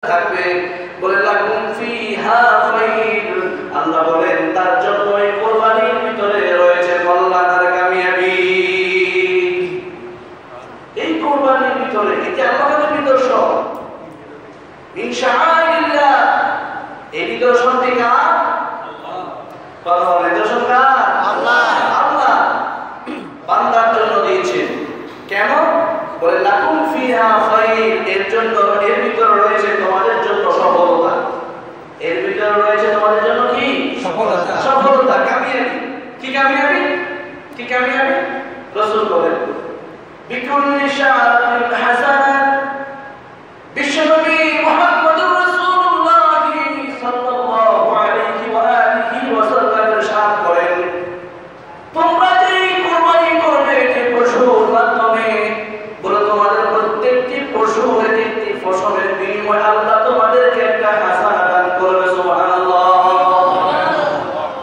থাকবে বলে লাকুম ফিহা খায়র। আল্লাহ বলেন তার জন্য এই কুরবানির ভিতরে রয়েছে কল্যাণ আর কামিয়াবি। এই কুরবানির ভিতরে এটা আমাদের নিদর্শন মিন শাআইরিল্লাহ। এই নিদর্শনটি কার? আল্লাহ। কথা বলে নিদর্শন কার? আল্লাহ। আল্লাহ বান্দার জন্য দিয়েছেন। কেন? বলে লাকুম ফিহা খায়র, এর জন্য এর ভিতরে রয়েছে তোমাদের জন্য সফলতা। এর ভিতরে রয়েছে তোমাদের জন্য কি? সফলতা। সফলতা, কামিয়াবি। কি কামিয়াবি? কি কামিয়াবি? রাসূল বলেন বিকুল্লি শাআতিন হাসানাত। বিশ্বনবী মুহাম্মদুর রাসূলুল্লাহ সাল্লাল্লাহু আলাইহি ওয়া আলিহি ওয়াসাল্লাম ইরশাদ করেন, তোমরা যে কুরবানি করবে যে পশুর মাধ্যমে, বলে তোমাদের প্রত্যেকটি পশু একটি ফসলের বিনিময়ে আল্লাহ তোমাদেরকে একটা হাসানা দান করবে। সুবহানাল্লাহ।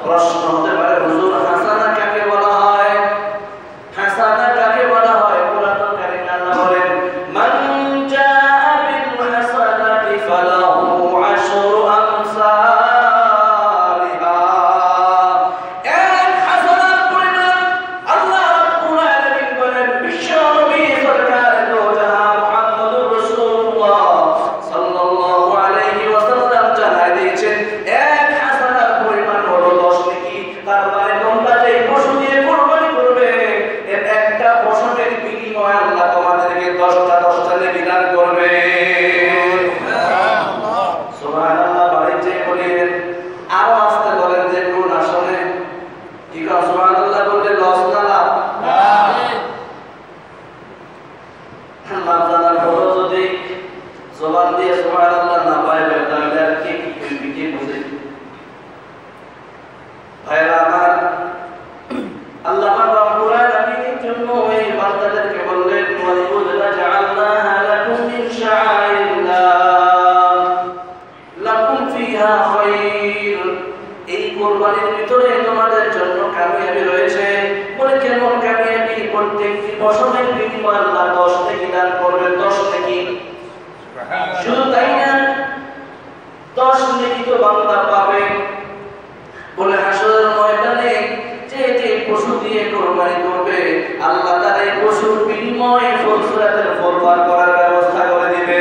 প্রশ্ন হতে পারে, হুজুর হাসানা কাকে বলা হয়? হাসানা কাকে বলা হয়? কুরআনুল কারীম আল্লাহ বলেন মান জাআ বিল হাসানাতি ফালাহু আশরু আমসালিহা। এক হাসানার পরিমাণ আল্লাহ রাব্বুল আলামিন বলেন বিশ্বনবী সরকার দো জাহান মুহাম্মদুর রাসূলুল্লাহ সাল্লাল্লাহু আলাইহি ওয়াসাল্লাম জানাই দিয়েছেন এক হাসানার পরিমাণ হলো 10 নেকি। তার মানে তোমরা যে পশু দিয়ে কুরবানি করবে এর একটা পশুর বিনিময়ে আল্লাহ তোমাদেরকে 10টা নেকি দান করবে। সুবহানাল্লাহ। সুবহানাল্লাহ বাড়িতে বলেন, আরো আস্তে বলেন যে কোন আসলে কি কর সুবহানাল্লাহ বলতে লস না লাভ? লাভ জানার পরও যদি জবান দিয়ে সুবহানাল্লাহ না পাইবে তাহলে আর কি কি বুঝে? ভাইরা আমার, আল্লাহ রাব্বুল আলামিনের জন্য এই বান্দাদেরকে বললেন ওয়ালিকুল্লা জাআলনাহা লাকুম মিন শাআইরিল্লাহ লাকুম ফিহা খায়র। এই কুরবানির ভিতরে তোমাদের জন্য কামিয়াবি রয়েছে। বলে কেমন কামিয়াবি? প্রত্যেকটি ফসলের বিনিময়ে আল্লাহ 10 নেকি দান করবেন। 10 নেকি। শুধু তাই না, 10 নেকি তো বান্দা পাবে। বলে হাসরের ময়দানে যে যে পশু দিয়ে কুরবানি করবে আল্লাহ তার এই পশুর বিনিময়ে ফুলসিরাতের ফুল পার করার ব্যবস্থা করে দিবে।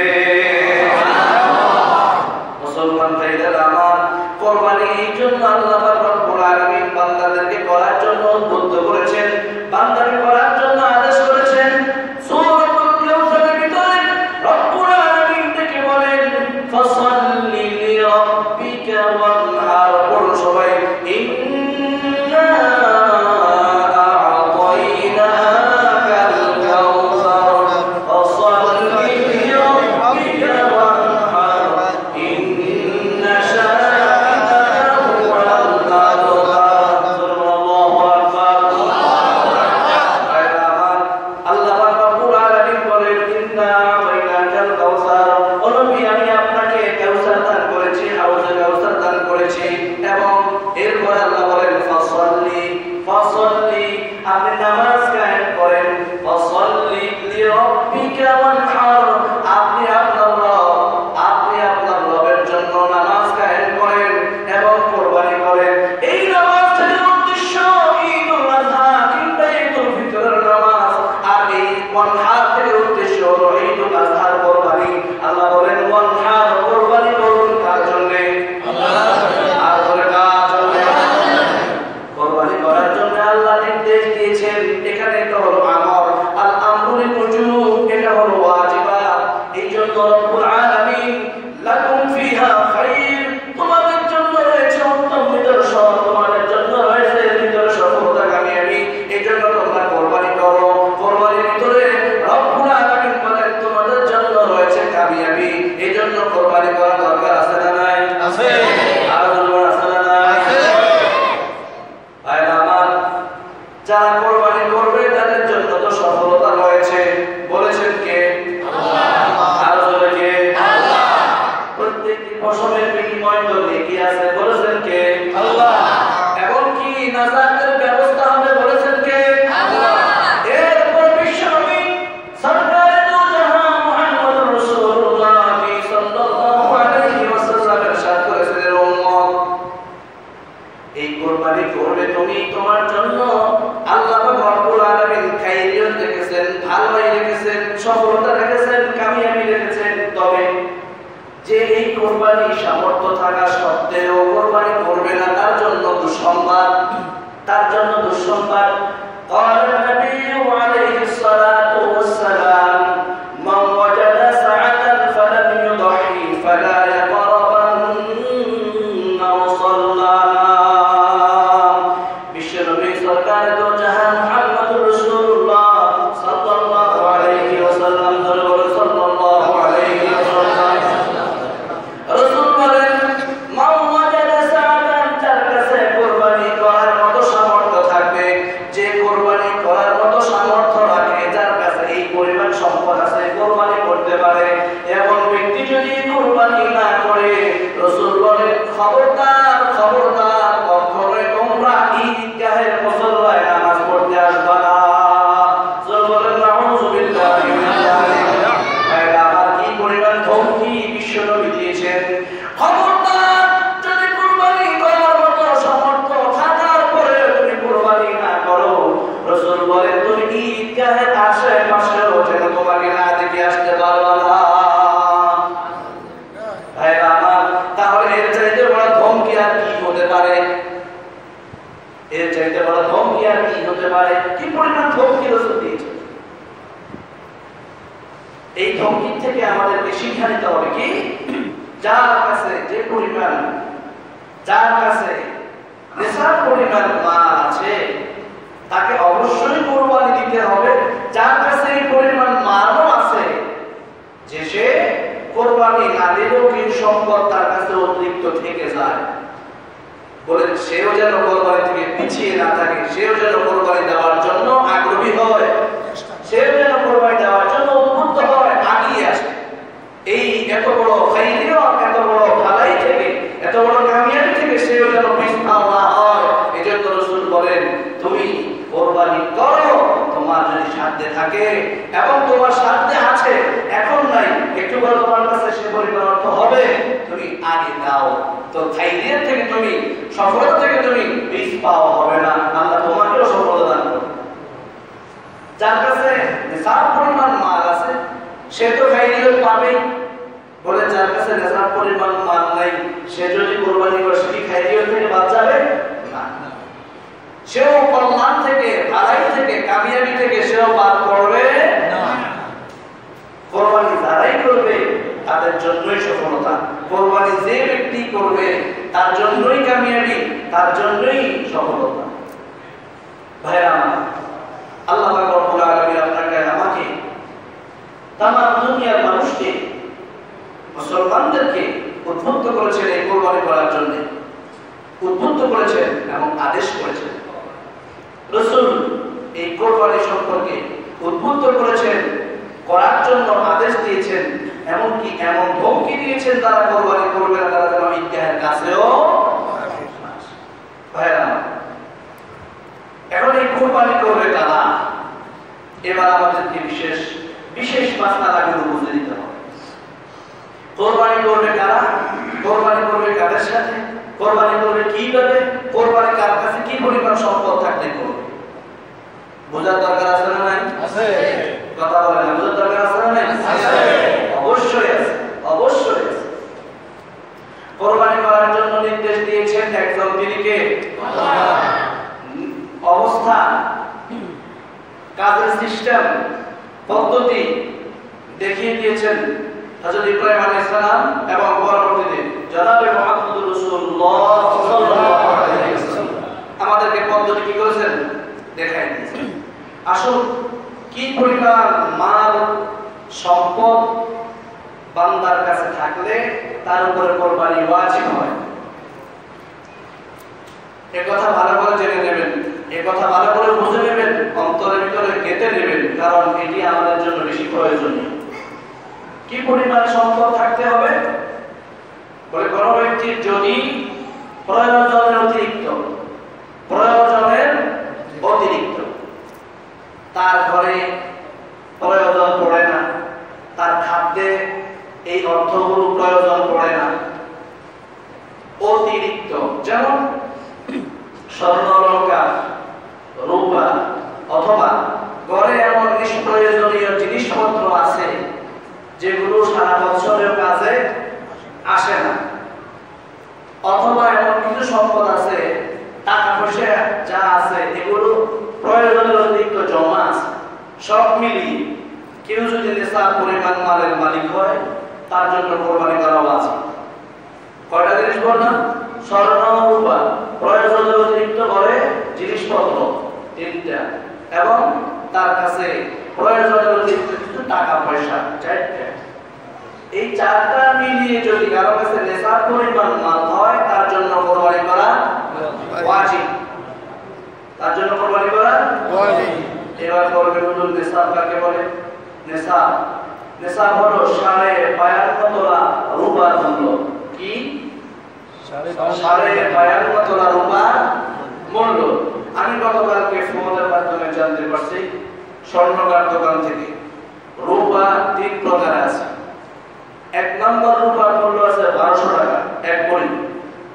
মুসলমান ভাইদের আমার, কুরবানি এই জন্য আল্লাহ রাব্বুল আলামিন বান্দাদেরকে করার জন্য উদ্বুদ্ধ করেছেন, বান্দাকে করার জন্য আদেশ করেছেন। সূরাতুল কাউসারের ভিতরে রাব্বুল আলামিন থেকে বলেন ফাসাল্লি লিরাব্বিকা ওয়ানহার। বলুন সবাই ইন্না আ'তাইনাকাল কাউসার ফাসাল্লি লিরাব্বিকা ওয়ানহার ইন্না শানিআকা হুয়াল আবতার। আল্লাহু আকবার। আল্লাহ রাব্বুল আলামিন বলেন ইন্না আ'তাইনাকাল কাউসার। ও নবী, আমি আপনাকে কাউসার দান করেছি, হাউজে কাউসার দান করেছি। এবং এরপর আল্লাহ বলেন ফাসাল্লি ফাসাল্লি, আপনি নামাজ কায়েম করেন। ফাসাল্লি লিরাব্বিকা ওয়ানহার, আপনি আপনার রবের জন্য নামাজ কায়েম করেন এবং কুরবানি করেন। এই নামাজের উদ্দেশ্য ঈদুল আযহা কিংবা ঈদুল ফিতরের নামাজ, আর এই ওয়ানহার এর উদ্দেশ্য হলো ঈদুল আযহার কুরবানি। আল্লাহ বলেন ওয়ানহার, কুরবানি করুন কার জন্য? আল্লাহ। আর বলে কার জন্য? কুরবানি করার জন্য আল্লাহ নির্দেশ দিয়েছেন। এখানে তো হলো আমর, আল আমরুল উজুব, এটা হলো ওয়াজিবাত। এই জন্য রব্বুল আলামিন লাকুম ফিহা খায়র, তোমাদের জন্য রয়েছে উত্তম নিদর্শন, তোমাদের জন্য রয়েছে ভিতরে সফলতা, কামিয়াবি। এই জন্য তোমরা কুরবানি করো। কুরবানির ভিতরে রব্বুল আলামিন বলেন তোমাদের জন্য রয়েছে কামিয়াবি। এই জন্য কুরবানি করা দরকার আছে না নাই? আছে। আর বলবো আছে না নাই? ভাইরা আমার, যারা কুরবানি করবে তাদের জন্য তো সফলতা রয়েছে। বলেছেন কে? আল্লাহ। আর বলে কে? আল্লাহ। প্রত্যেকটি ফসলের বিনিময়ে তো নেকি আছে। বলেছেন কে? আল্লাহ। এবং কি নাজাতের ব্যবস্থা হবে? বলেছেন কে? আল্লাহ। এরপর বিশ্বনবী সরকার দো জাহান মুহাম্মদুর রাসূলুল্লাহ সাল্লাল্লাহু যে এই কোরবানি সামর্থ্য থাকা সত্ত্বেও কোরবানি করবে না, তার জন্য দুঃসংবাদ, তার জন্য দুঃসংবাদ। قال النبي عليه الصلاة والسلام من وجد سعة فلم يضحي فلا يقربن مصلانا। বিশ্বনবী সরকার দো জাহান মুহাম্মদুর রাসূলুল্লাহ সাল্লাল্লাহু আলাইহি ওয়াসাল্লাম দরবারে সাল্লাল্লাহু আলাইহি ওয়াসাল্লাম রাসূল বলেন, মান ওয়াজাদা সাআতান, যার কাছে কুরবানি করার মতো সামর্থ্য থাকবে, যে কুরবানি করার মতো সামর্থ্য রাখে, যার কাছে এই পরিমাণ সম্পদ আছে কুরবানি করতে পারে, এমন ব্যক্তি যদি কুরবানি না করে, রাসূল বলেন খবরদার খবরদার, কখনোই তোমরা ঈদগাহের মুসল্লায় নামাজ পড়তে আসবে না। রাসূল বলেন নাউযুবিল্লাহি মিনাশ যালিক। আমার কি পরিমাণ ধমকি বিশ্বনবী দিয়েছেন। খবরদার, যদি কুরবানি করার মতো সামর্থ্য থাকার পরে তুমি কুরবানি না করো, রাসূল বলেন তুমি ঈদগাহের আশেপাশেও যেন তোমাকে না দেখে আসতে পারবে না। তাহলে এর চাইতে বড় ধমকি আর কি হতে পারে? এর চাইতে বড় ধমকি আর কি হতে পারে? কি পরিমাণ ধমকি রাসূল দিয়েছেন। এই ধমকি থেকে আমাদেরকে শিক্ষা নিতে হবে কি, যার কাছে যে পরিমাণ, যার কাছে নেশার পরিমাণ মাল আছে তাকে অবশ্যই কুরবানি দিতে হবে। যার কাছে এই পরিমাণ মালও আছে যে সে কুরবানি না দিলেও কিছু সম্পদ তার কাছে অতিরিক্ত থেকে যায়, বলেন সেও যেন কুরবানি থেকে পিছিয়ে না থাকে, সেও যেন কুরবানি দেওয়ার জন্য আগ্রহী হয়, সেও যেন কুরবানি দেওয়ার জন্য উদ্বুদ্ধ হয়, আগিয়ে আসে। এই এত বড় খাইরিও, এত বড় ভালাই থেকে, এত বড় কামিয়াবি থেকে সেও যেন পিছপা না হয়। এজন্য রাসূল বলেন তুমি কুরবানি করো তোমার যদি সাধ্যে থাকে, এবং তোমার সাধ্যে আছে এখন নাই, একটু বড় তোমার কাছে সে পরিমাণ অর্থ হবে, তুমি আগে দাও। তো খাইরিয়ত থেকে তুমি, সফলতা থেকে তুমি পিছপা হবে না। আল্লাহ তোমাকেও সফলতা দান করবে। যার কাছে নিসাব পরিমাণ মাল আছে সে তো খাইরিয়ত পাবেই, বলে যার কাছে নিসাব পরিমাণ মাল নাই সে যদি কুরবানি করে সে কি খাইরিয়ত থেকে বাদ যাবে না? সেও কল্যাণ থেকে, ভালাই থেকে, কামিয়াবি থেকে সেও বাদ পড়বে না। কুরবানি যারাই করবে তাদের জন্যই সফলতা, কুরবানি যে ব্যক্তি করবে তার জন্যই কামিয়াবি, তার জন্যই সফলতা। ভাইরা আল্লাহ পাক রব্বুল আলামিন আপনাকে আমাকে তাম দুনিয়ার মানুষকে, মুসলমানদেরকে উদ্বুদ্ধ করেছেন এই কুরবানি করার জন্য, উদ্বুদ্ধ করেছেন এবং আদেশ করেছেন। রাসূল এই কুরবানি সম্পর্কে উদ্বুদ্ধ করেছেন, করার জন্য আদেশ দিয়েছেন, এমনকি এমন ধমকি দিয়েছেন তারা কুরবানি করবে না, তারা যেন ঈদগাহের কাছেও। ভাইরা এখন এই কুরবানি করবে কারা? এবার আমাদেরকে বিশেষ বিশেষ মাসআলাগুলো বুঝে নিতে হবে। কুরবানি করবে কারা? কুরবানি করবে কাদের সাথে? কুরবানি করবে কিভাবে? কুরবানি কার কাছে কি পরিমাণ সম্পদ থাকতে করবে? বোঝার দরকার আছে না নাই? আছে। কথা বলেন না, বোঝার দরকার আছে না নাই? আছে। অবশ্যই আছে, অবশ্যই আছে। কুরবানি করার জন্য নির্দেশ দিয়েছেন একজন, তিনি কে? আল্লাহ। অবস্থা, কাজের সিস্টেম, পদ্ধতি দেখিয়ে দিয়েছেন হযরত ইব্রাহিম আলাইহিস সালাম এবং পরবর্তীতে জনাবে মুহাম্মদুর রাসূলুল্লাহ সাল্লাল্লাহু আলাইহি ওয়াসাল্লাম আমাদেরকে পদ্ধতি কি করেছেন দেখাই দিয়েছেন। আসুন কি পরিমাণ মাল সম্পদ বান্দার কাছে থাকলে তার উপরে কুরবানি ওয়াজিব হয়, এই কথা ভালো করে জেনে নেবেন, এই কথা ভালো করে বুঝে নেবেন, অন্তরের ভিতরে গেঁথে নেবেন, কারণ এটি আমাদের জন্য বেশি প্রয়োজনীয়। কি পরিমাণে সম্পদ থাকতে হবে? বলে কোন ব্যক্তির যদি প্রয়োজনের অতিরিক্ত তার ঘরে প্রয়োজন পড়ে না, তার খাদ্যে এই অর্থগুলো প্রয়োজন পড়ে না, অতিরিক্ত, যেমন স্বর্ণলঙ্কা, রূপা, অথবা ঘরে এমন নিষ্প্রয়োজনীয় জিনিসপত্র আছে যেগুলো সারা বছরের কাজে সব মিলিয়ে কেউ যদি নেশাব পরিমাণ মালের মালিক হয় তার জন্য কোরবানি করা ওয়াজিব। কয়টা জিনিস বললাম? স্বর্ণ, রূপা, প্রয়োজনীয় অতিরিক্ত করে জিনিসপত্র তিনটা, এবং তার কাছে প্রয়োজনীয় অতিরিক্ত কিছু টাকা পয়সা চারটা। এই চারটা মিলিয়ে যদি কারো কাছে নেশাব পরিমাণ মাল হয় তার জন্য কোরবানি করা ওয়াজিব। তার জন্য কোরবানি করা ওয়াজিব। এবার করবে হুজুর নেশাব কাকে বলে? নেশাব হলো 52.5 তোলা রূপার মূল্য। কি? 52.5 তোলা রূপার মূল্য। আমি গতকালকে ফোনের মাধ্যমে জানতে পারছি স্বর্ণকার দোকান থেকে রূপা 3 প্রকার আছে। 1 নম্বর রূপার মূল্য আছে 1200 টাকা 1 ভরি,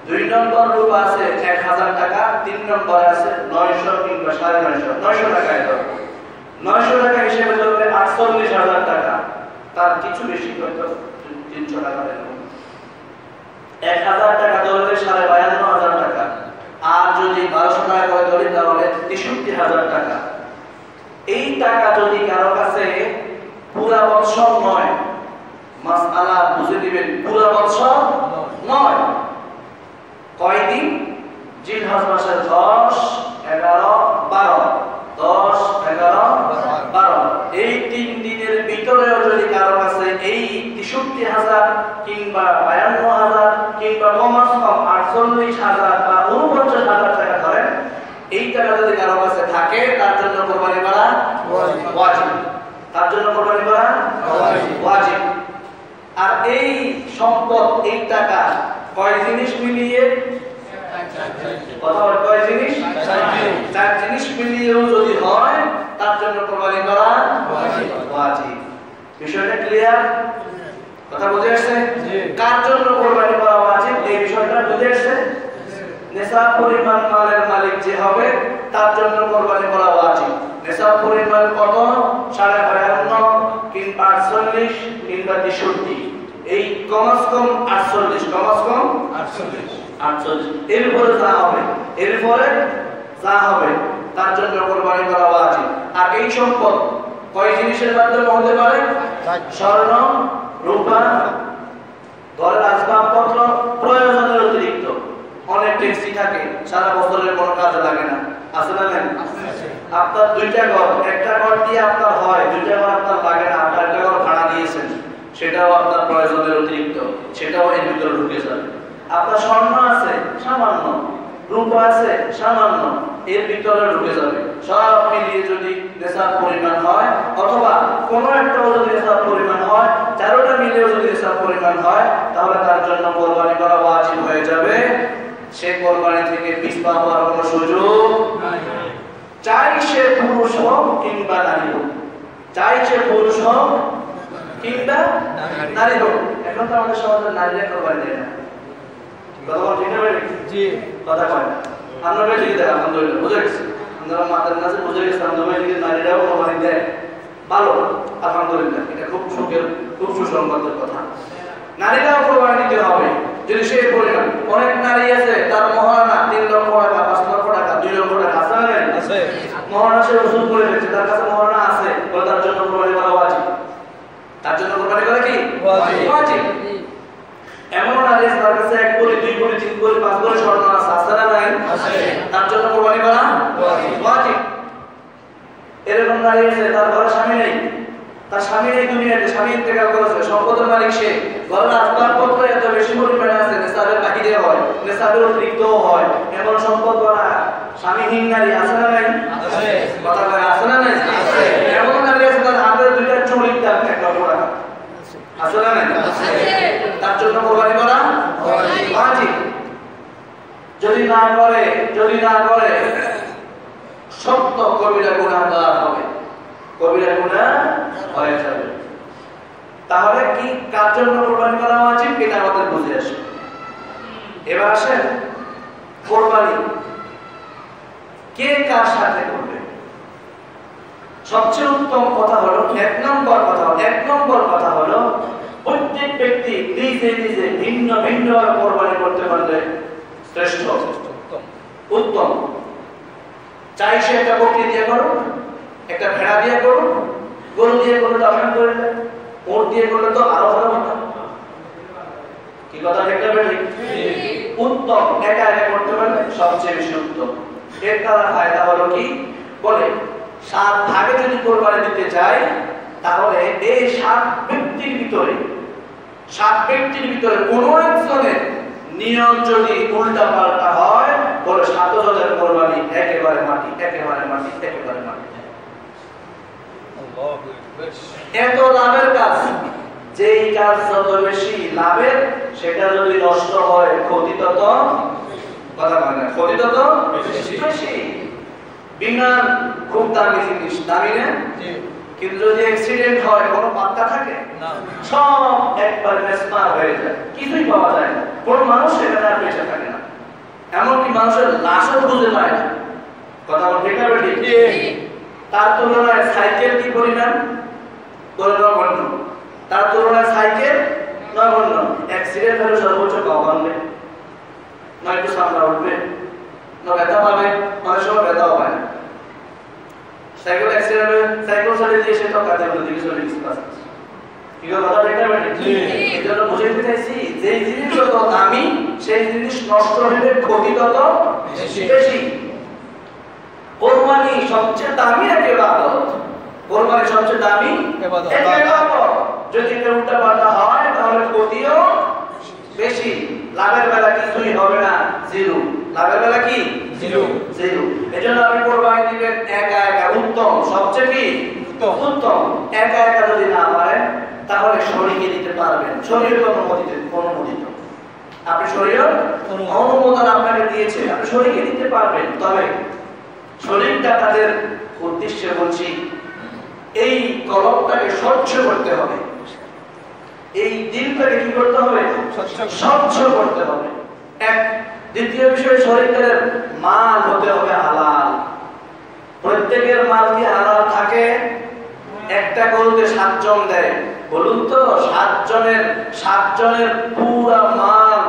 2 নম্বর রূপা আছে 1000 টাকা, 3 নম্বর আছে 900 কিংবা 950, 900 টাকা। 900 টাকা হিসেবে ধরলে 48,000 টাকা, তার কিছু বেশি হয়তো 300 টাকা দেন। 1000 টাকা ধরলে 52,500 টাকা, আর যদি 1200 টাকা করে ধরি তাহলে 63,000 টাকা। এই টাকা যদি কারো কাছে পুরা বছর নয়, মাসআলা বুঝে দিবেন, পুরা বছর নয়, কয়দিন? জিলহজ মাসের 10, 11, 12, 10, 11, 12 এই 3 দিনের ভিতরেও যদি কারো কাছে এই 63,000 কিংবা 52,000 কিংবা কমাস কম 48,000 বা 49,000 টাকা ধরেন, এই টাকা যদি কারো কাছে থাকে তার জন্য কোরবানি করা ওয়াজিব। তার জন্য কোরবানি করা ওয়াজিব। আর এই সম্পদ, এই টাকা কয় জিনিস মিলিয়ে? কথা বল, কয় জিনিস? 4 জিনিস মিলিয়েও যদি হয় তার জন্য কোরবানি করা ওয়াজিব। বিষয়টা ক্লিয়ার? কথা বুঝে আসছে? কার জন্য কোরবানি করা ওয়াজিব এই বিষয়টা বুঝে আসছে? নেশাব পরিমাণ মালের মালিক যে হবে তার জন্য কোরবানি করা ওয়াজিব। নেশাব পরিমাণ কত? 52.5 কিংবা 48 কিংবা 63, এই কমাস কম 48, কমাস কম 48, এরপরে যা হবে তার জন্য কোরবানি করা ওয়াজিব। আর এই সম্পদ কয় জিনিসের মাধ্যমে হতে পারে? স্বর্ণ, রূপা, ঘরের আসবাবপত্র, প্রয়োজনের অতিরিক্ত। অনেক ট্যাক্সি থাকে সারা বছরের কোনো কাজে লাগে না, আছে না? নাই? আপনার 2টা ঘর, একটা ঘর দিয়ে আপনার হয়, 2টা ঘর আপনার লাগে না, আপনার একটা ঘর ভাড়া দিয়েছেন, সেটাও আপনার প্রয়োজনের অতিরিক্ত, সেটাও এর ভিতরে ঢুকে যাবে। আপনার স্বর্ণ আছে সামান্য, রূপা আছে সামান্য, এর ভিতরে ঢুকে যাবে। সব মিলিয়ে যদি নেশাব পরিমাণ হয়, অথবা কোনো একটাও যদি নেশাব পরিমাণ হয়, 4টা মিলিয়েও যদি নেশাব পরিমাণ হয়, তাহলে তার জন্য কোরবানি করা ওয়াজিব হয়ে যাবে। সে কোরবানি থেকে পিছপা হওয়ার কোনো সুযোগ নাই। চাই সে পুরুষ হোক কিংবা নারী হোক, চাই সে পুরুষ হোক কিংবা নারী হোক। এখন তো আমাদের সমাজে নারীরা কোরবানি দেয় না। কথা ঠিক না? জি, কথা কয় না। আমরা বেশি দেয়, আলহামদুলিল্লাহ, বুঝে গেছি। আমরা মাতার কাছে বুঝে গেছি আলহামদুলিল্লাহ, নারীরাও কোরবানি দেয়, ভালো, আলহামদুলিল্লাহ। এটা খুব সুখের, খুব সুসংবাদের কথা। নারীরাও কোরবানি দিতে হবে যদি সেই পরিমাণ। অনেক নারী আছে তার মহারণা 3 লক্ষ টাকা, 5 লক্ষ টাকা, 2 লক্ষ টাকা আছে না? আছে। মহারণা সে ওষুধ করে ফেলছে, তার কাছে মহারণা আছে, বলে তার জন্য কোরবানি করা ওয়াজিব। তার জন্য কোরবানি করা কি ওয়াজিব? এমন নারী আছে তার কাছে 1 ভরি, 2 ভরি, 3 ভরি, 5 ভরি স্বর্ণ আছে না? নাই? আছে। তার জন্য কোরবানি করা ওয়াজিব। এরকম নারী আছে তার ঘরে স্বামী নেই, তার স্বামী এই দুনিয়াতে, স্বামী ইন্তেকাল করেছে, সম্পদের মালিক সে, ঘরের আসবাবপত্র এত বেশি পরিমাণে আছে, নেশাবের বাহিরে হয়, নেশাবের অতিরিক্তও হয়, এমন সম্পদ করা স্বামীহীন নারী আছে না? নাই? আছে। কথা বলে আছে না? নাই? আছে। এমন নারী আছে তার হাতে 2টা চুড়ির দাম 1 লক্ষ টাকা, আছে না? নাই? আছে। তার জন্য কোরবানি করা ওয়াজিব। যদি না করে সত্য কবিরা গুনাহ দেওয়া হবে, কবিরা গুনাহ হয়ে যাবে। তাহলে কি কার জন্য কোরবানি করা উচিত এটা আমাদের বুঝে আসে। এবার আসেন কোরবানি কে কার সাথে করবে। সবচেয়ে উত্তম কথা হলো, 1 নম্বর কথা হলো প্রত্যেক ব্যক্তি নিজে নিজে ভিন্ন ভিন্ন কোরবানি করতে পারলে শ্রেষ্ঠ, উত্তম। চাই সে একটা বকরি দিয়ে করো, একটা ভেড়া দিয়ে করুন, গরু দিয়ে করলে তো আপনি করে দেন, ওট দিয়ে করলে তো আরো ভালো হতো। কি কথা ঠিক না বেঠিক? উত্তম একা একা করতে পারলে সবচেয়ে বেশি উত্তম। এর দ্বারা ফায়দা হলো কি, বলে 7 ভাগে যদি কোরবানি দিতে চাই, তাহলে এই 7 ব্যক্তির ভিতরে কোনো একজনের নিয়ম যদি উল্টা পাল্টা হয়, বলে 7 জনের কোরবানি একেবারে মাটি। এত লাভের কাজ, যেই কাজ যত বেশি লাভের, সেটা যদি নষ্ট হয় ক্ষতি তত বেশি। বিমান খুব দামি জিনিস, দামি না? কিন্তু যদি অ্যাক্সিডেন্ট হয় কোনো পাত্তা থাকে না, সব একবার মেসমার হয়ে যায়, কিছুই পাওয়া যায় না, কোনো মানুষ সেখানে আর বেঁচে থাকে না, এমনকি মানুষের লাশও খুঁজে পায় না। কথা বল ঠিক না বেঠিক? তার তুলনায় সাইকেল কি পরিমাণ নগণ্য, তার তুলনায় সাইকেল নগণ্য। অ্যাক্সিডেন্ট হলে সর্বোচ্চ ভাঙবে, নয় একটু সামলা উঠবে, না ব্যথা পাবে, অনেক সময় ব্যথাও পায় না। সাইকেল অ্যাক্সিডেন্ট হলে সাইকেল চলে দিয়ে সে তো কাজে বলে দিকে চলে গেছে। কি কথা ঠিক না বেঠিক? এই জন্য বুঝাইতে চাইছি, যেই জিনিস যত দামি, সেই জিনিস নষ্ট হলে ক্ষতি তত বেশি। কোরবানি সবচেয়ে দামি এক ইবাদত, কোরবানি সবচেয়ে দামি ইবাদত। যদি এটা উল্টা পাল্টা হয় তাহলে ক্ষতিও বেশি, লাভের বেলা কিছুই হবে না, জিরো। লাভের বেলা কি জিরো। এজন্য আপনি কোরবানি দিবেন একা একা, উত্তম, সবচেয়ে কি উত্তম। একা একা যদি না পারেন, তাহলে শরীকে দিতে পারবেন, শরীয়ত অনুমোদিত। আপনি শরীয়ত অনুমোদন আপনাকে দিয়েছে, আপনি শরীকে দিতে পারবেন। তবে শরীরটা তাদের উদ্দেশ্যে বলছি, এই কলবটাকে স্বচ্ছ করতে হবে, এই দিলটাকে কি করতে হবে? স্বচ্ছ করতে হবে। এক। দ্বিতীয় বিষয়, শরীরের মাল হতে হবে হালাল। প্রত্যেকের মাল কি হালাল থাকে? একটা গরুতে 7 জন দেয়, বলুন তো 7 জনের পুরা মাল,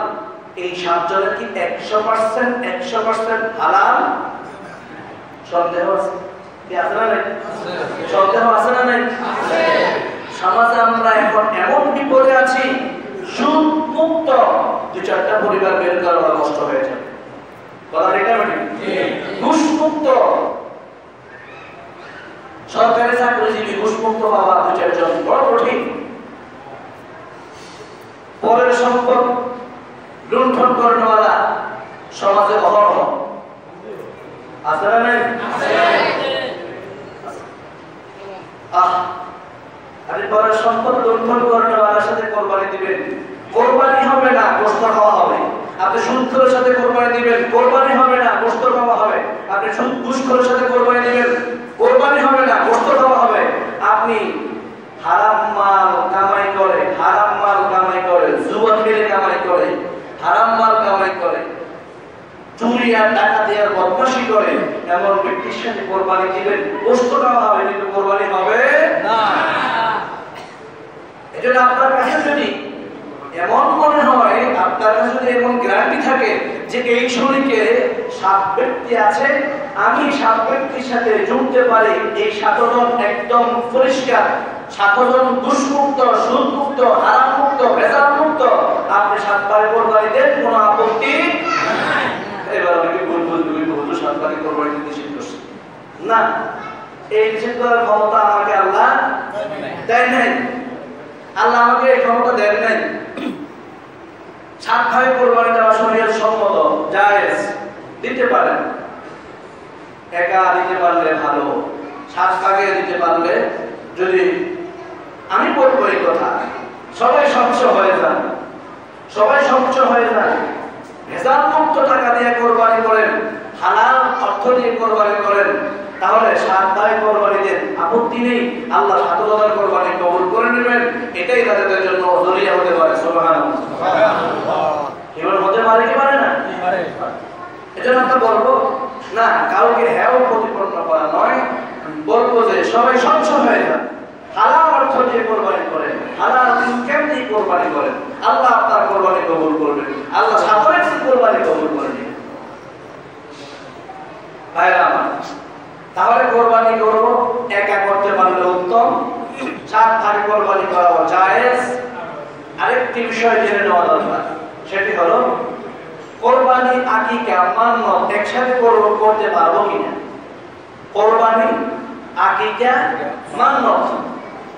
এই 7 জনের কি 100% হালাল? সন্দেহ আছে কি? আছে না নাই? সন্দেহ আছে না নাই? সমাজে আমরা এখন এমন বিপদে আছি, সুদ মুক্ত 2-4টা পরিবার বের করা কষ্ট হয়ে যাবে। কথা ঠিক না বেঠিক? ঘুষ মুক্ত সরকারি চাকরিজীবী, ঘুষ মুক্ত পাওয়া 2-4 জন বড় কঠিন। পরের সম্পদ লুণ্ঠন করানোয়ালা সমাজে অহরহ আছে না নাই? আপনি পরের সম্পদ লুণ্ঠন করানোয়ালার সাথে কোরবানি দিবেন, কোরবানি হবে না, গোশত খাওয়া হবে। আপনি সুদখোরের সাথে কোরবানি দিবেন, কোরবানি হবে না, গোশত খাওয়া হবে। আপনি ঘুষখোরের সাথে কোরবানি দিবেন, কোরবানি হবে না, গোশত খাওয়া হবে। আপনি হারাম মাল কামাই করে, জুয়া খেলে কামাই করে, হারাম মাল কামাই করে, চুরি আর ডাকাতি আর বদমাশি করে, এমন ব্যক্তির সাথে কোরবানি দিবেন, গোশত খাওয়া হবে কিন্তু কোরবানি হবে না। এজন্য আপনার কাছে যদি এমন মনে হয়, আপনার কাছে যদি এমন গ্যারান্টি থাকে যে এই শরীরে 7 ব্যক্তি আছে, আমি 7 ব্যক্তির সাথে জুড়তে পারি, এই 7 জন একদম পরিষ্কার, 7 জন ঘুষমুক্ত, সুদমুক্ত, হারামমুক্ত, ভেজালমুক্ত, আপনি 7 বার কোরবানি দেন, কোনো আপত্তি নাই। এবার আমি বলবো 7 বার কোরবানি দিতে নিষেধ করছি না, এই নিষেধ করার ক্ষমতা আমাকে আল্লাহ দেয় নাই। আল্লাহ আমাকে এই ক্ষমতা দেন নাই। 7 ভাগে কোরবানি দেওয়া শরীয়ত সম্মত, জায়েজ, দিতে পারেন। একা দিতে পারলে ভালো, 7 ভাগে দিতে পারলে, যদি আমি বলবো এই কথা, সবাই স্বচ্ছ হয়ে যান, ভেজাল মুক্ত টাকা দিয়ে কোরবানি করেন, হালাল অর্থ দিয়ে কোরবানি করেন, তাহলে 7 ভাগে কোরবানি দেন, আপত্তি নেই। আল্লাহ 7 জনের কোরবানি কবুল করে নেবেন, এটাই তাদের জন্য জরিয়া হতে পারে। সুবহানাল্লাহ। এবার হতে পারে কি পারে না? এজন্য আমরা বলবো না, কাউকে হেও প্রতিপন্ন করা নয়, বলবো যে সবাই স্বচ্ছ হয়ে যান, হালাল অর্থ দিয়ে কোরবানি করেন, হালাল ইনকাম দিয়ে কোরবানি করেন, আল্লাহ আপনার কোরবানি কবুল করবেন, আল্লাহ সকলের কোরবানি কবুল করে নেবেন। ভাইরা আমার, তাহলে কোরবানি করবো আরেকটি বিষয় জেনে নেওয়া দরকার, সেটি হলো কোরবানি আকিকা মান্নত একসাথে করতে পারবো কিনা। কোরবানি আকিকা মান্নত,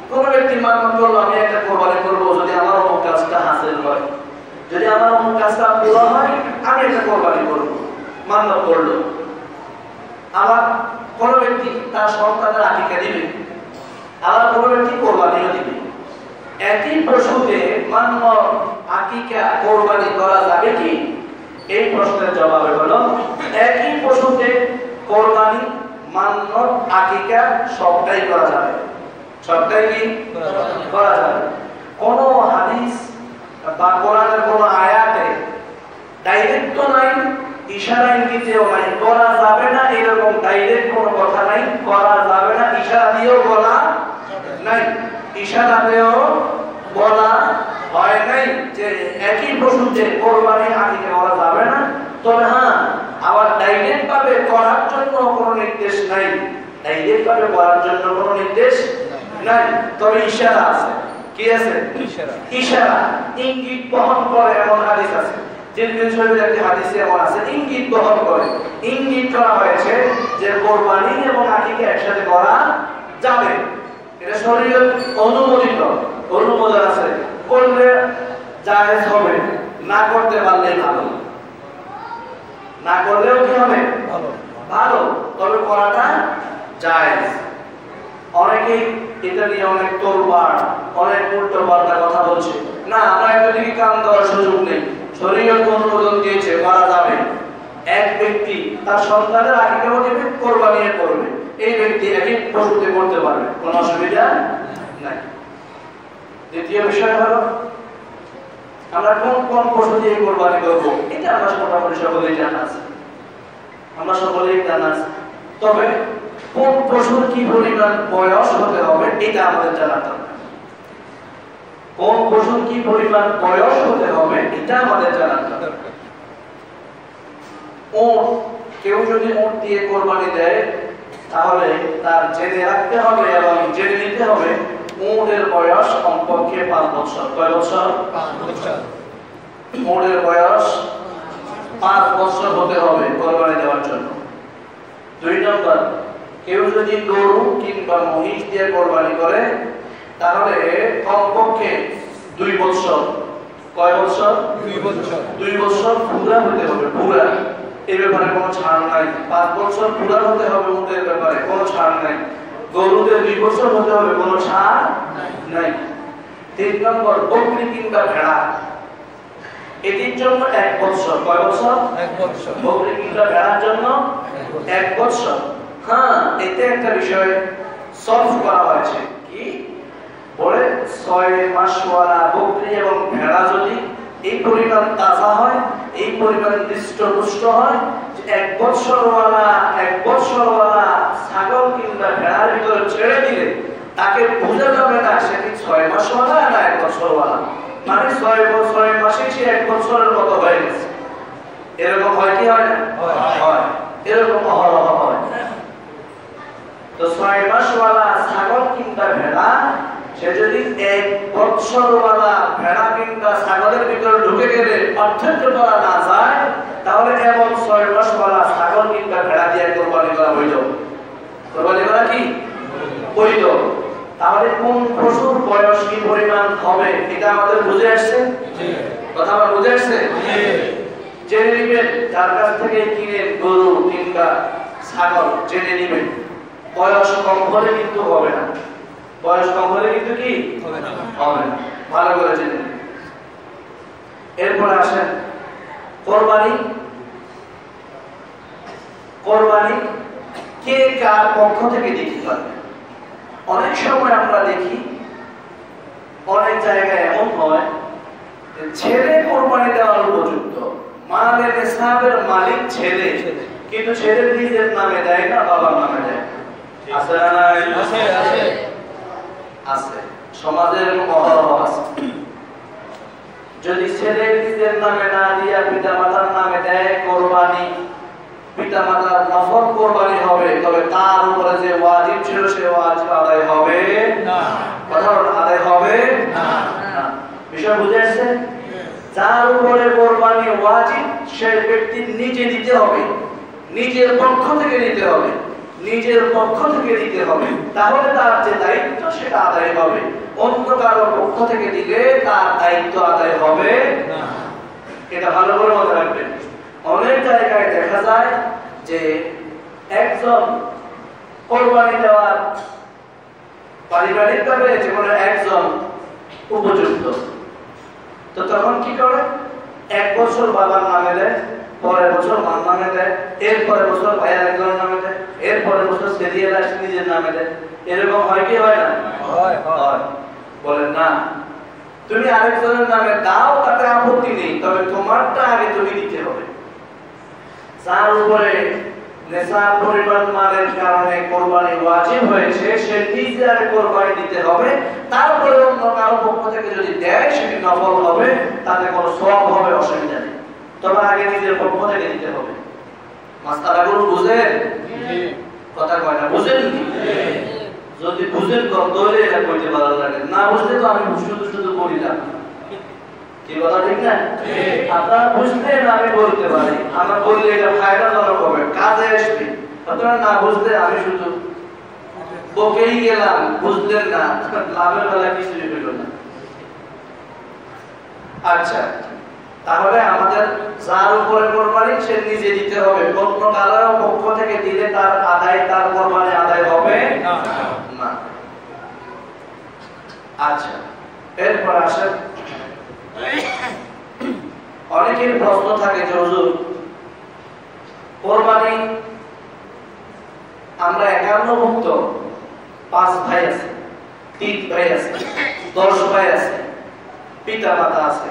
কোন ব্যক্তি মান্নত করলো আমি একটা কোরবানি করবো যদি আমার অমুক কাজটা হাসিল হয়, যদি আমার অমুক কাজটা পুরো হয় আমি একটা কোরবানি করবো, মান্নত করলো। আবার কোন ব্যক্তি তার সন্তানের আকিকা দিবে, আবার কোন ব্যক্তি কোরবানিও দিবে। একই পশুতে মান্নত আকিকা কোরবানি করা যাবে কি? এই প্রশ্নের জবাবে হলো একই পশুতে কোরবানি মান্নত আকিকা সবটাই করা যাবে। সবটাই কি করা যাবে? কোন হাদিস বা কোরআনের কোন আয়াতে ডাইরেক্ট তো নাই, ইশারা ইঙ্গিতেও নাই করা যাবে না এরকম ডাইরেক্ট কোনো কথা নাই। করা যাবে না ইশারা দিয়েও বলা নাই, ইশারাতেও বলা হয় নাই যে একই পশুতে কোরবানি আকিকা করা যাবে না। তবে হ্যাঁ, আবার ডাইরেক্ট ভাবে করার জন্য কোনো নির্দেশ নাই, ডাইরেক্ট ভাবে করার জন্য কোনো নির্দেশ নাই, তবে ইশারা আছে। কি আছে? ইশারা, ইঙ্গিত বহন করে এমন হাদিস আছে। তিরমিজি শরীফের একটি হাদিসে এমন আছে ইঙ্গিত বহন করে, ইঙ্গিত করা হয়েছে যে কোরবানি এবং আকিকা একসাথে করা যাবে। এটা শরীয়ত অনুমোদিত, অনুমোদন আছে, করলে জায়েজ হবে, না করতে পারলে ভালো, না করলেও কি হবে? ভালো, তবে করাটা জায়েজ। অনেকেই এটা নিয়ে অনেক তোলপাড়, অনেক উল্টো পাল্টা কথা বলছে। না, আমরা একটা দিকে কান দেওয়ার সুযোগ নেই, শরীয়ত অনুমোদন দিয়েছে করা যাবে। এক ব্যক্তি তার সন্তানের আকিকাও দেবে, কোরবানিও করবে, এই ব্যক্তি একই পশুতে করতে পারবে, কোনো অসুবিধা নাই। দ্বিতীয় বিষয় হলো আমরা কোন কোন পশু দিয়ে কোরবানি করবো, এটা আমরা মোটামুটি সকলেই জানা আছে, আমরা সকলেই জানা আছে। তবে কোন পশুর কি পরিমাণ বয়স হতে হবে এটা আমাদের জানা দরকার। কোন পশুর কি পরিমাণ বয়স হতে হবে এটা আমাদের জানা দরকার। উট, কেউ যদি উট দিয়ে কোরবানি দেয় তাহলে তার জেনে রাখতে হবে এবং জেনে নিতে হবে উটের বয়স কমপক্ষে 5 বছর। কয় বছর? 5 বছর। উটের বয়স 5 বছর হতে হবে কোরবানি দেওয়ার জন্য। 2 নম্বর, কেউ যদি গরু কিংবা মহিষ দিয়ে কোরবানি করে তাহলে কমপক্ষে 2 বছর। কয় বছর? 2 বছর। 2 বছর পুরা হতে হবে, পুরা, এই ব্যাপারে কোনো ছাড় নাই। 5 বছর পুরা হতে হবে উটের ব্যাপারে, কোনো ছাড় নাই। গরুদের 2 বছর হতে হবে, কোনো ছাড় নাই। 3 নম্বর, বকরি কিংবা ভেড়া, এটির জন্য 1 বছর। কয় বছর? 1 বছর। বকরি কিংবা ভেড়ার জন্য 1 বছর। হ্যাঁ, এতে একটা বিষয় সলভ করা হয়েছে, কি বলে 6 মাসওয়ালা বকরি এবং ভেড়া যদি এই পরিমাণ তাজা হয়, এই পরিমাণ হৃষ্টপুষ্ট হয়, 1 বছরওয়ালা ছাগল কিংবা ভেড়ার ভিতরে ছেড়ে দিলে তাকে বোঝা যাবে না সেটি 6 মাসওয়ালা না 1 বছরওয়ালা, মানে 6 মাসে সে 1 বছরের মতো হয়ে গেছে। এরকম হয় কি হয় না? হয়, এরকম অহরহ হয়। তো 6 মাসওয়ালা ছাগল কিংবা ভেড়া সে যদি 1 বছরওয়ালা ভেড়া কিংবা ছাগলের ভিতরে ঢুকে গেলে পার্থক্য করা না যায় তাহলে এমন 6 মাসওয়ালা ছাগল কিংবা ভেড়া দিয়ে কোরবানি করা হইল। কোরবানি করা কি হইল? তাহলে কোন পশুর বয়স কি পরিমাণ হবে এটা আমাদের বুঝে আসছে? কথা আমার বুঝে আসছে? জেনে নিবেন, যার কাছ থেকে কিনে গরু কিংবা ছাগল জেনে নিবেন, বয়স কম হলে কিন্তু হবে না, বয়স কম হলে কিন্তু কি হবে না, ভালো করে জেনে নিন। এরপর আসেন কোরবানি। কোরবানি কে কার পক্ষ থেকে দিতে পারবে? অনেক সময় আমরা দেখি অনেক জায়গায় এমন হয় ছেলে কোরবানি দেওয়ার উপযুক্ত, মালের নিসাবের মালিক ছেলে, কিন্তু ছেলে নিজের নামে দেয় না, বাবার নামে দেয়। আছে না নাই? আছে, আছে, আছে, সমাজের অহরহ আছে। যদি ছেলে নিজের নামে না দিয়া পিতামাতার নামে দেয় কোরবানি, পিতামাতার নফল কোরবানি হবে, তবে তার উপরে যে ওয়াজিব ছিল সে ওয়াজিব আদায় হবে না। কথা আদায় হবে না। বিষয় বুঝে আসছে? যার উপরে কোরবানি ওয়াজিব সে ব্যক্তি নিজে দিতে হবে, নিজের পক্ষ থেকে দিতে হবে, নিজের পক্ষ থেকে দিতে হবে, তাহলে তার যে দায়িত্ব সেটা আদায় হবে। অন্য কারোর পক্ষ থেকে দিলে তার দায়িত্ব আদায় হবে না। এটা ভালো করে মনে রাখবেন। অনেক জায়গায় দেখা যায় যে একজন কোরবানি দেওয়ার পারিবারিকভাবে যে কোনো একজন উপযুক্ত, তো তখন কি করে? এক বছর বাবার নামে দেয়, পরের বছর মার নামে দেয়, এর পরের বছর ভাইয়ের একজনের নামে দেয়, এর পরের বছর সেরিয়াল আসে নিজের নামে দেয়। এরকম হয় কি হয় না? হয়। বলেন না, তুমি আরেকজনের নামে দাও, তাতে আপত্তি নেই, তবে তোমারটা আগে তুমি দিতে হবে। যার উপরে নেশাব পরিমাণ মালের কারণে কোরবানি ওয়াজিব হয়েছে সে নিজে আগে কোরবানি দিতে হবে, তারপরে অন্য কারো পক্ষ থেকে যদি দেয় সেটি নফল হবে, তাতে কোনো সওয়াব হবে, অসুবিধা নেই, তবে আগে নিজের পক্ষ থেকে দিতে হবে। মাসআলাগুলো বুঝেন? কথা কয় না, বুঝেন? যদি বুঝেন তাহলে এটা কইতে ভালো লাগে, না বুঝলে তো আমি শুধু বলি না। কি কথা ঠিক না? আপনারা বুঝলে আমি বলতে পারি, আমরা বললে এটা ফায়দাজনক হবে, কাজে আসবে। আপনারা না বুঝলে আমি শুধু বকেই গেলাম, বুঝলেন না, লাভের বেলা কিছুই হইল না। আচ্ছা, তাহলে আমাদের যার উপরে কোরবানি সে নিজে দিতে হবে, অন্য কারো পক্ষ থেকে দিলে তার আদায়, তার কোরবানি আদায় হবে না। আচ্ছা, এরপর আসেন, অনেকের প্রশ্ন থাকে যে হুজুর কোরবানি আমরা 51 ভুক্ত, 5 ভাই আছে, 3 ভাই আছে, 10 ভাই আছে, পিতা মাতা আছে,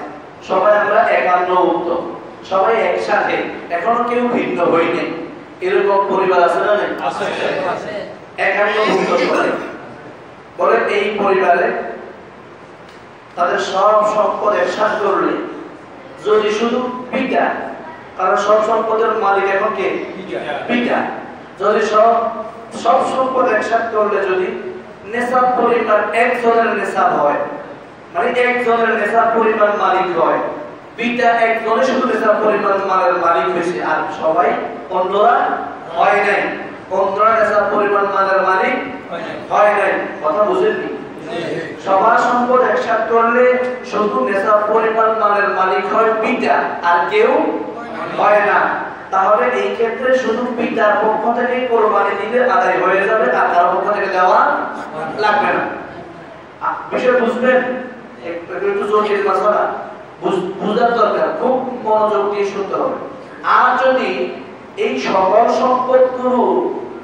সবাই আমরা 51 ভুক্ত, সবাই একসাথে, এখনো কেউ ভিন্ন হইনি, এরকম পরিবার আছে না? নেই? আছে। 51 ভুক্ত সবাই। বলে এই পরিবারে তাদের সব সম্পদ একসাথে করলে যদি শুধু পিতা, কারণ সব সম্পদের মালিক এখন কে? পিতা। যদি সব সম্পদ একসাথে করলে যদি নেশাব পরিমাণ একজনের নেশাব হয়, মানে একজনের নেশাব পরিমাণ মালিক হয়, পিতা একজনে শুধু নেশাব পরিমাণ মালের মালিক হয়েছে, আর সবাই অন্যরা হয় নাই, অন্যরা নেশাব পরিমাণ মালের মালিক হয় নাই। কথা বুঝেননি? সবার সম্পদ একসাথে করলে শুধু নেশাব পরিমাণ মালের মালিক হয় পিতা, আর কেউ হয় না। তাহলে এই ক্ষেত্রে শুধু পিতার পক্ষ থেকে কোরবানি দিলে আদায় হয়ে যাবে, আর কারো পক্ষ থেকে দেওয়া লাগবে না। বিষয় বুঝবেন? একটু জটিল মাসলা, বুঝার দরকার, খুব মনোযোগ দিয়ে শুনতে হবে। আর যদি এই সকল সম্পদগুলো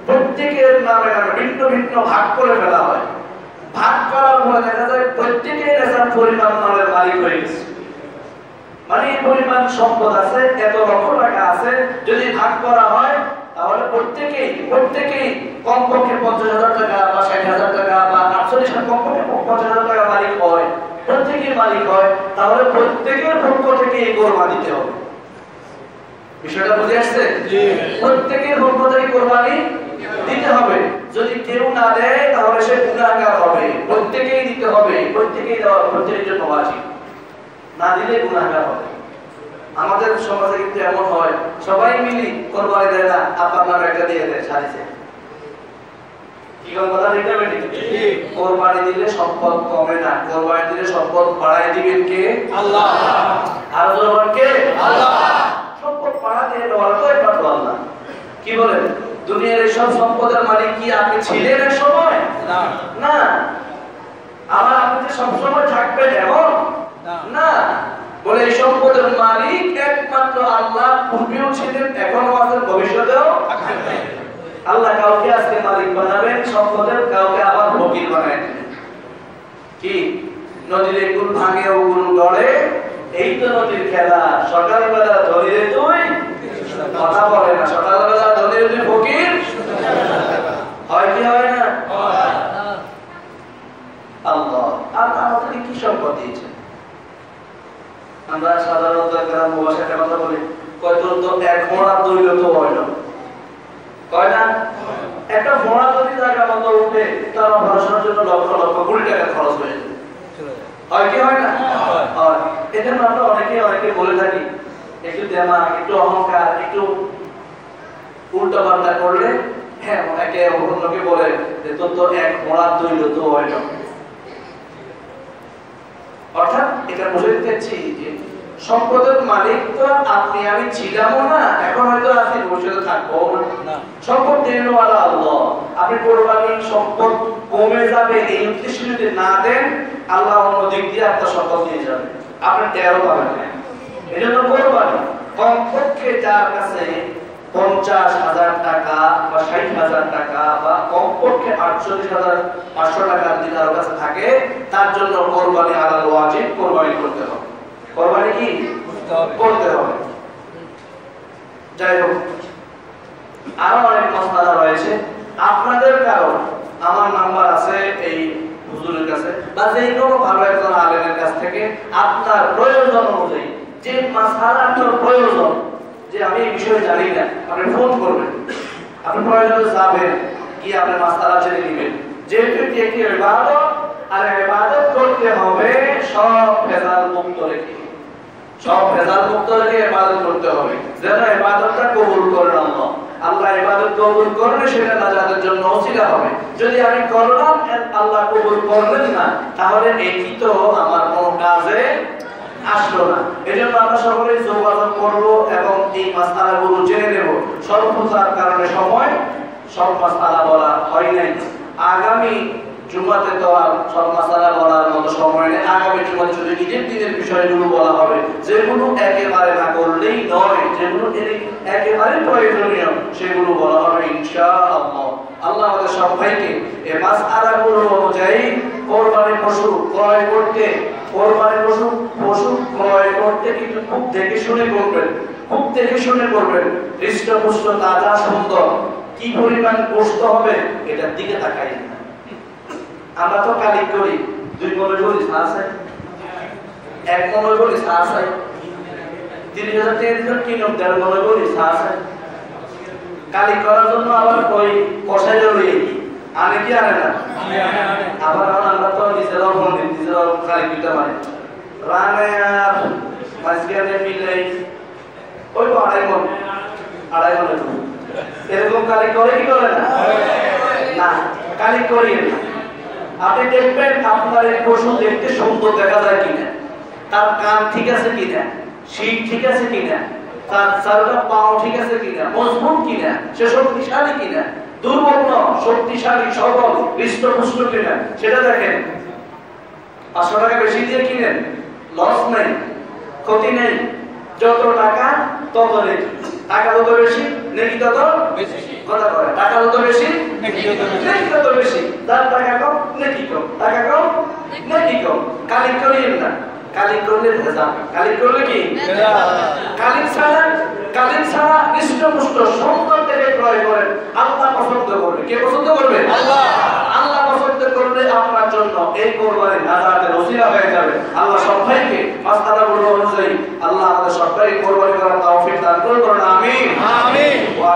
প্রত্যেকের নামে নামে ভিন্ন ভিন্ন ভাগ করে ফেলা হয়, ভাগ করার পরে দেখা যায় প্রত্যেকেই নেশাব পরিমাণ মালের মালিক হয়ে গেছে, মানে এই পরিমাণ সম্পদ আছে, এত লক্ষ টাকা আছে, যদি ভাগ করা হয় তাহলে প্রত্যেকেই কমপক্ষে 50,000 টাকা বা 60,000 টাকা বা 48 কমপক্ষে 50,000 টাকা মালিক হয়, প্রত্যেকেই মালিক হয়, তাহলে প্রত্যেকের পক্ষ থেকে এই কোরবানি দিতে হবে। বিষয়টা বুঝে আসছে? প্রত্যেকের পক্ষ থেকে কোরবানি দিতে হবে। যদি কেউ না দেয় তাহলে সে গুনাহগার হবে, প্রত্যেকেই দিতে হবে, প্রত্যেকেই দেওয়া প্রত্যেকের জন্য ওয়াজিব, না দিলে গুনাহগার হবে। আমাদের সমাজে কিন্তু এমন হয়, সবাই মিলি কোরবানি দেয় না, আপনার নামে একটা দিয়ে দেয় সারিছে। কি কথা ঠিক না বেটি? কোরবানি দিলে সম্পদ কমে না, কোরবানি দিলে সম্পদ বাড়ায় দিবেন কে? আল্লাহ। আর জোরবার কে? আল্লাহ। সম্পদ বাড়াতে দেওয়ার তো একমাত্র আল্লাহ। কি বলেন? দুনিয়ার এই সব সম্পদের মালিক কি আপনি ছিলেন এক সময়? না। আবার আপনি যে সব সময় থাকবেন এমন না। বলে এই সম্পদের মালিক একমাত্র আল্লাহ, পূর্বেও ছিলেন, এখনো আছেন, ভবিষ্যতেও থাকবেন। আল্লাহ কাউকে আজকে মালিক বানাবেন সম্পদের, কাউকে আবার ফকির বানায় দিবেন। কি নদীর গুণ ভাঙে ও গুণ গড়ে, এই তো নদীর খেলা। সকালবেলা ধরিলে তুই কথা বলে না, সকালবেলা ধরিলে তুই ফকির হয় কি হয় না? আল্লাহ আর আমাদের কি সম্পদ দিয়েছে? আমরা সাধারণত গ্রাম ভাষায় কথা বলি, কত তো এক ঘোড়া দইল তো হইল, কয় না? একটা ঘোড়া যদি জায়গা মতো উঠে তার অপারেশনের জন্য লক্ষ লক্ষ কোটি টাকা খরচ হয়ে যায়। হয় কি হয় না? হয়। এজন্য আমরা অনেকে বলে থাকি একটু দেমাগ, একটু অহংকার, একটু উল্টো পাল্টা করলে হ্যাঁ একে অন্যকে বলে যে তোর তো এক মোড়া দইল তো হয় না। অর্থাৎ এটা বুঝে দিচ্ছি যে সম্পদের মালিক তো আপনি আমি ছিলামও না, এখন হয়তো আপনি ভবিষ্যতে থাকবো না। সম্পদ দেনওয়ালা আল্লাহ। আপনি কোরবানি সম্পদ কমে যাবে এই উদ্দেশ্যে যদি না দেন, আল্লাহ অন্য দিক দিয়ে আপনার সম্পদ নিয়ে যাবে, আপনি টেরও পাবেন না। এই জন্য কোরবানি কমপক্ষে যার কাছে 50,000 টাকা বা 60,000 টাকা বা কমপক্ষে 48,500 টাকা যদি তার কাছে থাকে, তার জন্য কোরবানি আলাল ওয়াজিব, কোরবানি করতে হবে। কোরবানি কি করতে হবে। যাই হোক, আরো অনেক মাসআলা রয়েছে। আপনাদের কারণ আমার নাম্বার আছে এই হুজুরের কাছে বা যে কোনো ভালো একজন আলেমের কাছ থেকে আপনার প্রয়োজন অনুযায়ী যে মাসআলা আপনার প্রয়োজন, যে আমি এই বিষয়ে জানি না, আপনি ফোন করবেন, আপনি প্রয়োজনে যাবেন, গিয়ে আপনি মাসআলা জেনে নেবেন। যেহেতু এটি একটি ইবাদত, আর ইবাদত করতে হবে সব ভেজাল মুক্ত রেখে, সব ভেজাল মুক্ত রেখে ইবাদত করতে হবে, যেন ইবাদতটা কবুল করেন আল্লাহ। আল্লাহ ইবাদত কবুল করলে সেটা নাজাতের জন্য ওসিলা হবে। যদি আমি করলাম আল্লাহ কবুল করলেন না, তাহলে এটি তো আমার কোনো কাজে আসলো না। এজন্য আমরা সকলে যোগাযোগ করব এবং এই মাসআলাগুলো জেনে নেব। স্বল্পতার কারণে সময় সব মাসআলা বলা হয় নাই। আগামী জুমাতে তো আর সব মাসআলা বলার মতো সময় নেই। আগামী জুমাতে শুধু ঈদের দিনের বিষয়গুলো বলা হবে, যেগুলো একেবারে না করলেই নয়, যেগুলো একেবারে প্রয়োজনীয় সেগুলো বলা হবে ইনশাআল্লাহ। আল্লাহ আমাদের সবাইকে এই মাসআলাগুলো অনুযায়ী কোরবানির পশু ক্রয় করতে, কোরবানির পশু ক্রয় করতে কিন্তু খুব দেখে শুনে করবেন, খুব দেখে শুনে করবেন। হৃষ্টপুষ্ট, তাজা, সুন্দর, কি পরিমাণ গোশত হবে এটার দিকে তাকাই না। আমরা তো কালিক করি, 2 মণ করি সাহসাই, 1 মণ করি সাহসাই, 30,000 টাকা দিয়ে কিনো 1.5 মণ করি সাহসাই। কালিক করার জন্য আবার ওই কষাই লইয়ে কি আনে কি আনে না, আবার আমরা তো নিজেরাও বন্ধু, নিজেরাও কালিক দিতে পারি। রানে আর মাঝখানে মিলে ওই 2.5 মণ এরকম কালিক করে কি করে না? না, কালিক করি না। আপনি দেখবেন আপনার এই পশু দেখতে সুন্দর দেখা যায় কিনা, তার কান ঠিক আছে কিনা, শিং ঠিক আছে কিনা, তার চারটা পাও ঠিক আছে কিনা, মজবুত কিনা, সে শক্তিশালী কিনা, দুর্বল না, শক্তিশালী, সবল, হৃষ্টপুষ্ট কিনা, সেটা দেখেন। 500 টাকা বেশি দিয়ে কিনেন, লস নেই, ক্ষতি নেই। যত টাকা তত নেকি, টাকা যত বেশি নেকি তত বেশি। কথা বলে টাকা যত বেশি নেকি তত বেশি। তার টাকা কম নেকি কম, টাকা কম নেকি কম। কালিক করিয়েন না, কালিক করলে ভেজাল। কালিক করলে কি কালিক ছাড়া হৃষ্টপুষ্ট সুন্দর থেকে ক্রয় করেন, আল্লাহ পছন্দ করবে। কে পছন্দ করবে? আল্লাহ। আল্লাহ পছন্দ করলে আপনার জন্য এই কোরবানি নাজাতের ওসিলা হয়ে যাবে। আল্লাহ সবাইকে মাসআলাগুলো অনুযায়ী আল্লাহ আমাদের সবাইকে কোরবানি করার তৌফিক দান করুন। আমিন আমিন। ওয়া